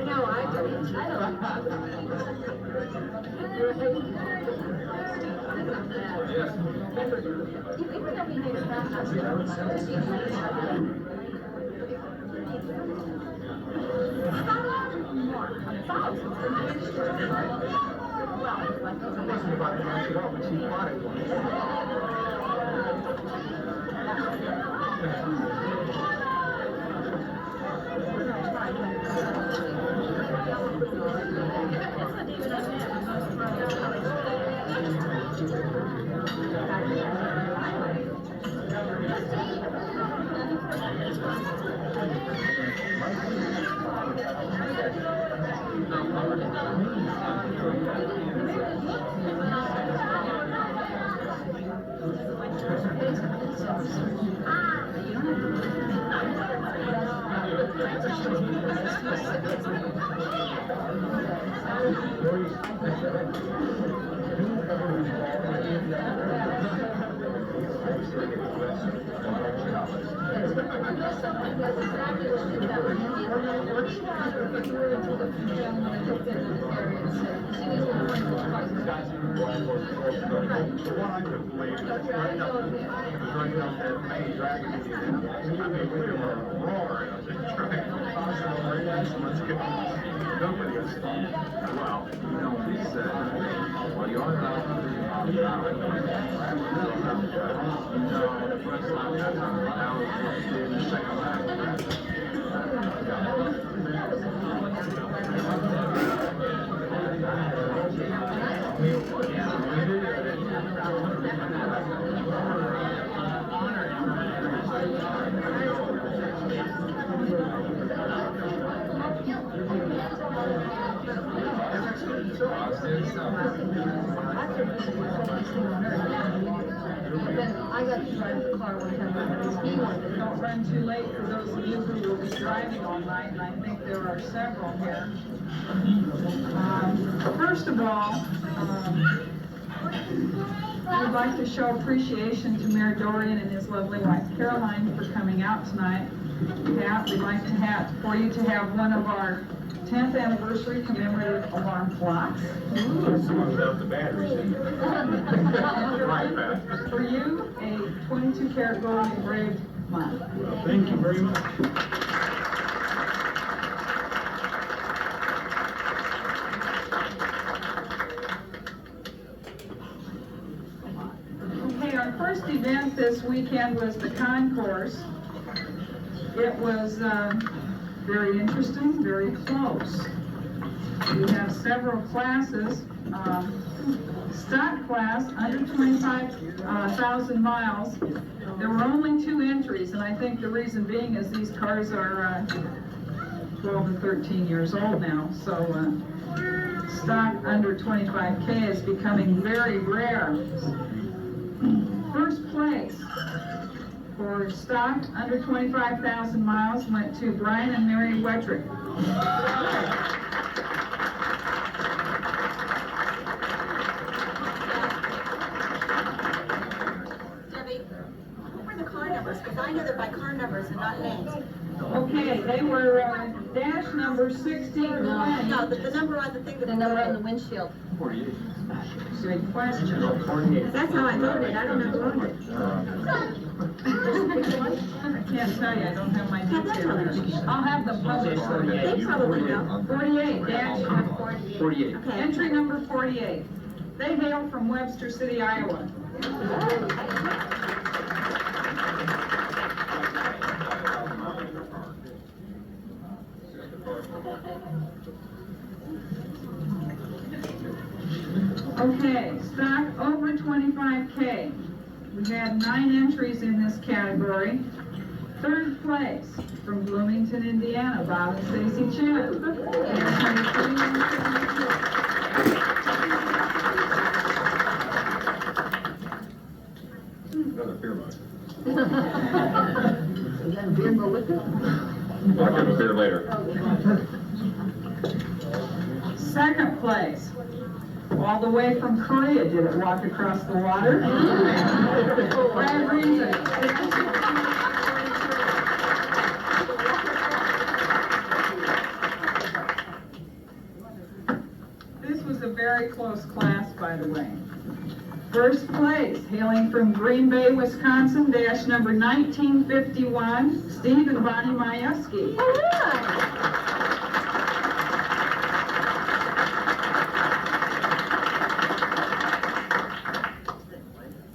know, I do. Yes. Wow. He said, well, you are not. No, the first time that was the second time. I got to drive the car one time. Don't run too late for those of you who will be driving all night, and I think there are several here. First of all, we'd like to show appreciation to Mayor Dorian and his lovely wife Caroline for coming out tonight. Yeah, we'd like for you to have one of our 10th anniversary commemorative alarm clocks. Someone without the batteries in there. Right back. For you, a 22 karat gold engraved mug. Thank you very much. Okay, our first event this weekend was the concourse. It was very interesting, very close. We have several classes. Stock class, under 25,000 miles. There were only 2 entries, and I think the reason being is these cars are 12 and 13 years old now. So stock under 25K is becoming very rare. First place for stock under 25,000 miles went to Brian and Mary Wedrick. Debbie, what were the car numbers? Because I know they're by car numbers and not names. Okay, they were dash number 16. No, the number on the thing. The number on the windshield. 48. Great question. 48. That's how I voted. I don't know who voted. I can't tell you, I don't have my details. I'll have them published. They probably know. 48, dash 48. Okay. entry number 48. They hail from Webster City, Iowa. Okay, stock over 25K. We had 9 entries in this category. Third place from Bloomington, Indiana, Bob and Stacy Chen. Another beer mug. Is that beer liquor? I'll get a beer later. Second place, all the way from Korea, did it walk across the water? Brad Reason. This was a very close class, by the way. First place, hailing from Green Bay, Wisconsin, dash number 1951, Steve and Bonnie Majewski.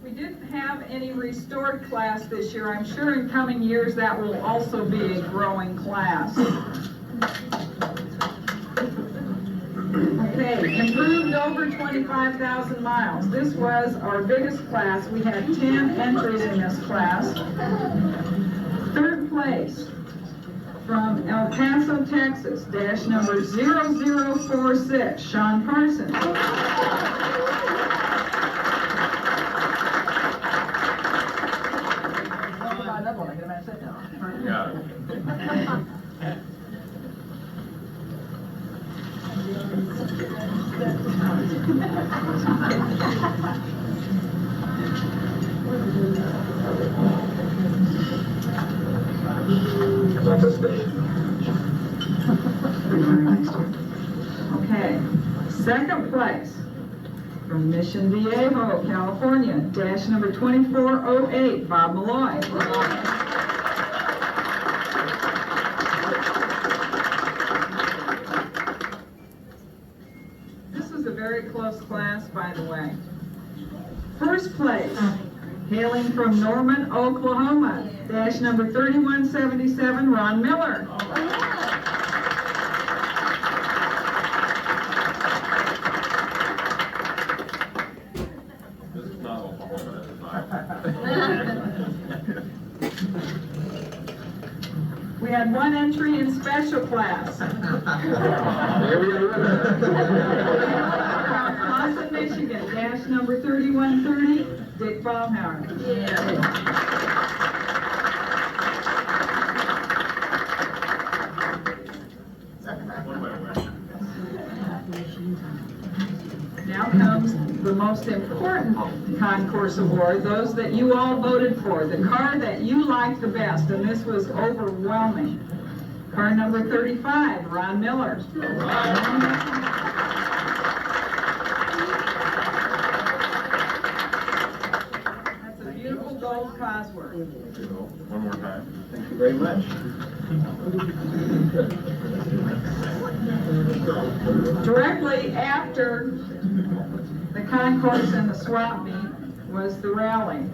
We didn't have any restored class this year. I'm sure in coming years that will also be a growing class. Okay, improved over 25,000 miles. This was our biggest class. We had 10 entries in this class. Third place, from El Paso, Texas, dash number 0046, Sean Parsons. Yeah. Okay, second place, from Mission Viejo, California, dash number 2408, Bob Malloy. This was a very close class, by the way. First place, hailing from Norman, Oklahoma, dash number 3177, Ron Miller. This is not Oklahoma, this is not. We had one entry in special class. From Austin, Michigan, dash number 3130, Dick Baumhauer. Now comes the most important concourse award, those that you all voted for, the car that you liked the best, and this was overwhelming. Car number 35, Ron Miller. That's a beautiful gold Cosworth. One more time. Thank you very much. Directly after the concourse and the swap meet was the rally.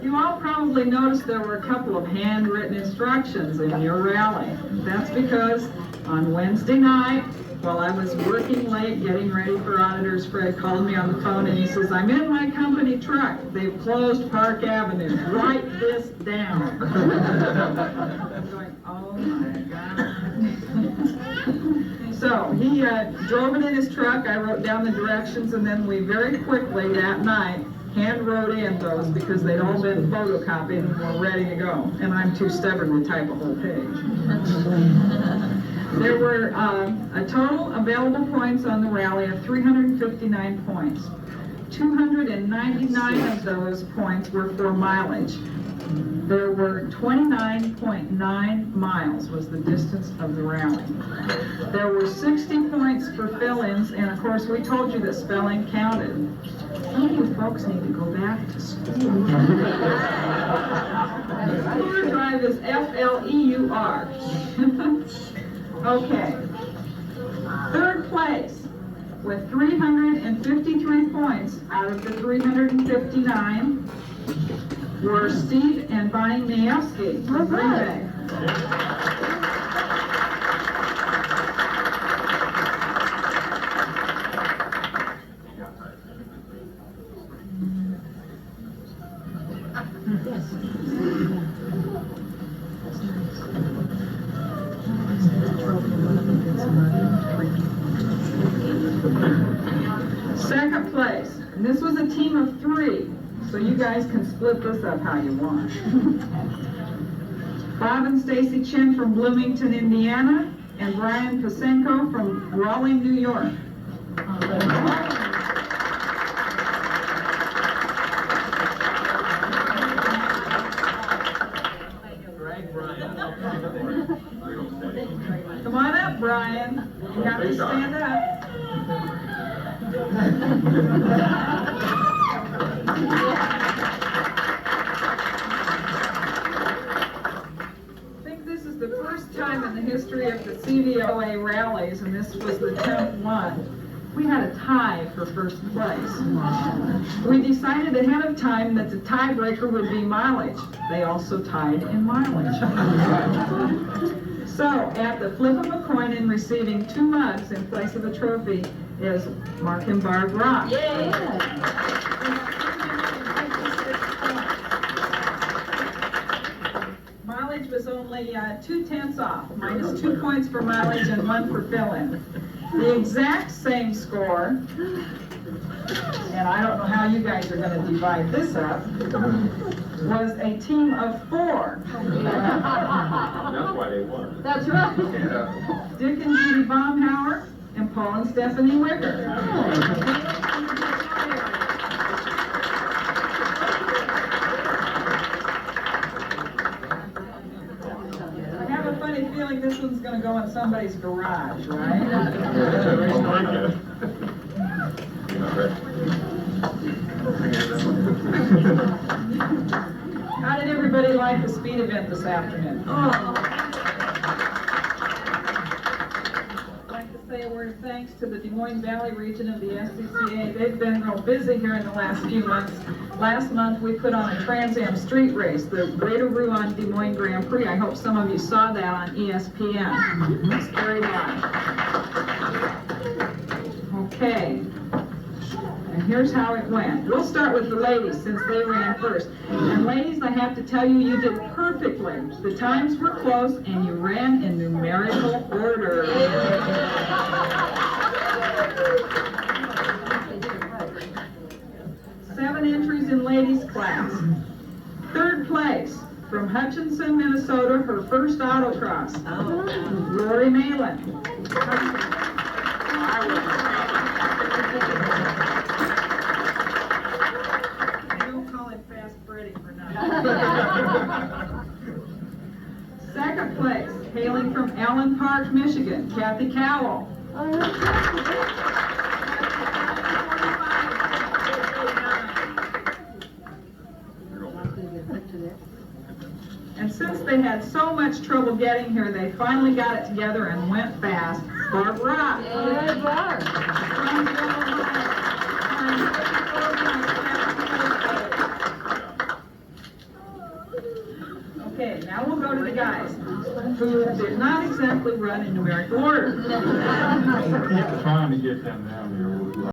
You all probably noticed there were a couple of handwritten instructions in your rally. That's because on Wednesday night, while I was working late getting ready for auditors, Fred called me on the phone and he says, "I'm in my company truck. They've closed Park Avenue. Write this down." I'm going, oh my God. So he drove it in his truck. I wrote down the directions, and then we very quickly that night hand wrote in those because they'd all been photocopied and were ready to go. And I'm too stubborn to type a whole page. There were a total available points on the rally of 359 points. 299 of those points were for mileage. There were 29.9 miles was the distance of the rally. There were 60 points for fill-ins, and of course we told you that spelling counted. Some of you folks need to go back to school. Tour drive is F-L-E-U-R. Okay. Third place with 353 points out of the 359 were Steve and Bonnie Majewski from Green Bay. Second place, and this was a team of 3. So you guys can split this up how you want. Bob and Stacy Chin from Bloomington, Indiana, and Brian Pasenko from Raleigh, New York. Come on up, Brian. You got to stand up. I think this is the first time in the history of the CVOA rallies, and this was the 10th one. We had a tie for first place. We decided ahead of time that the tiebreaker would be mileage. They also tied in mileage. So, at the flip of a coin and receiving 2 mugs in place of a trophy is Mark and Barb Rock. Yay! Mileage was only 2/10 off, minus 2 points for mileage and 1 for fill-in. The exact same score, and I don't know how you guys are going to divide this up, was a team of 4. That's why they won. That's right. Yeah. Dick and Judy Baumhauer and Paul and Stephanie Wicker. I have a funny feeling this one's going to go in somebody's garage, right? I'll break it. You're not ready. How did everybody like the speed event this afternoon? I'd like to say a word of thanks to the Des Moines Valley region of the SCCA. They've been real busy here in the last few months. Last month we put on a Trans Am street race, the Greater Rouen Des Moines Grand Prix. I hope some of you saw that on ESPN. It's very live. Okay. And here's how it went. We'll start with the ladies since they ran first. And ladies, I have to tell you, you did perfectly. The times were close and you ran in numerical order. 7 entries in ladies class. 3rd place from Hutchinson, Minnesota, her first autocross. Rory Malin. Second place, hailing from Allen Park, Michigan, Kathy Cowell. And since they had so much trouble getting here, they finally got it together and went fast. Barb Rock. Okay, now we'll go to the guys who did not exactly run in numerical order. Trying to get them down here.